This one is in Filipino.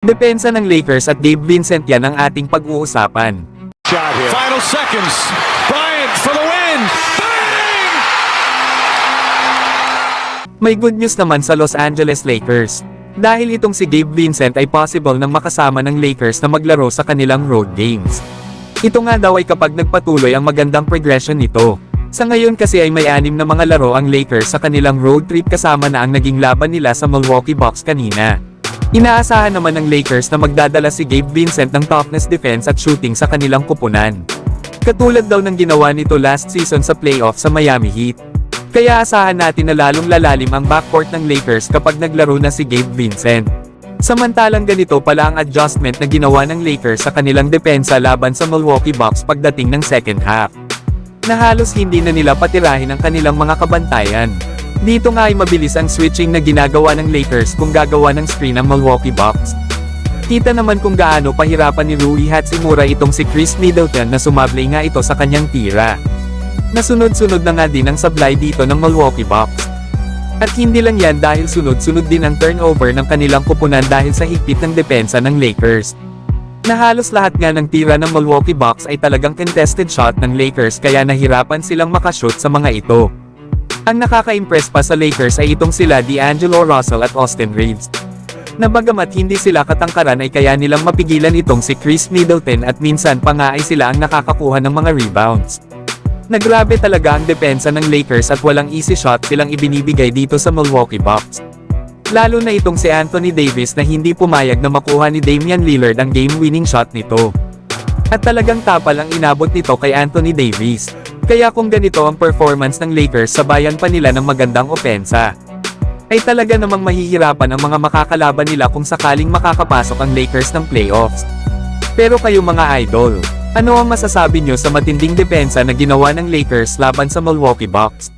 Depensa ng Lakers at Gabe Vincent yan ang ating pag-uusapan. Shot here. Final seconds. Bryant for the win. Bang! May good news naman sa Los Angeles Lakers. Dahil itong si Gabe Vincent ay possible nang makasama ng Lakers na maglaro sa kanilang road games. Ito nga daw ay kapag nagpatuloy ang magandang progression nito. Sa ngayon kasi ay may 6 na mga laro ang Lakers sa kanilang road trip kasama na ang naging laban nila sa Milwaukee Bucks kanina. Inaasahan naman ng Lakers na magdadala si Gabe Vincent ng toughness defense at shooting sa kanilang kupunan. Katulad daw ng ginawa nito last season sa playoff sa Miami Heat. Kaya asahan natin na lalong lalalim ang backcourt ng Lakers kapag naglaro na si Gabe Vincent. Samantalang ganito pala ang adjustment na ginawa ng Lakers sa kanilang depensa laban sa Milwaukee Bucks pagdating ng second half. Na halos hindi na nila patirahin ang kanilang mga kabantayan. Dito nga ay mabilis ang switching na ginagawa ng Lakers kung gagawa ng screen ang Milwaukee Bucks. Kita naman kung gaano pahirapan ni Rui Hachimura itong si Chris Middleton na sumablay nga ito sa kanyang tira. Nasunod-sunod na nga din ang sablay dito ng Milwaukee Bucks. At hindi lang yan dahil sunod-sunod din ang turnover ng kanilang kupunan dahil sa higpit ng depensa ng Lakers. Na halos lahat nga ng tira ng Milwaukee Bucks ay talagang contested shot ng Lakers kaya nahirapan silang makashoot sa mga ito. Ang nakaka-impress pa sa Lakers ay itong sila D'Angelo Russell at Austin Reeves. Na bagamat hindi sila katangkaran ay kaya nilang mapigilan itong si Chris Middleton at minsan pa nga ay sila ang nakakakuha ng mga rebounds. Nagrabe talaga ang depensa ng Lakers at walang easy shot silang ibinibigay dito sa Milwaukee Bucks. Lalo na itong si Anthony Davis na hindi pumayag na makuha ni Damian Lillard ang game-winning shot nito. At talagang tapal ang inabot nito kay Anthony Davis. Kaya kung ganito ang performance ng Lakers sabayan pa nila ng magandang opensa, ay talaga namang mahihirapan ang mga makakalaban nila kung sakaling makakapasok ang Lakers ng playoffs. Pero kayo mga idol, ano ang masasabi nyo sa matinding depensa na ginawa ng Lakers laban sa Milwaukee Bucks?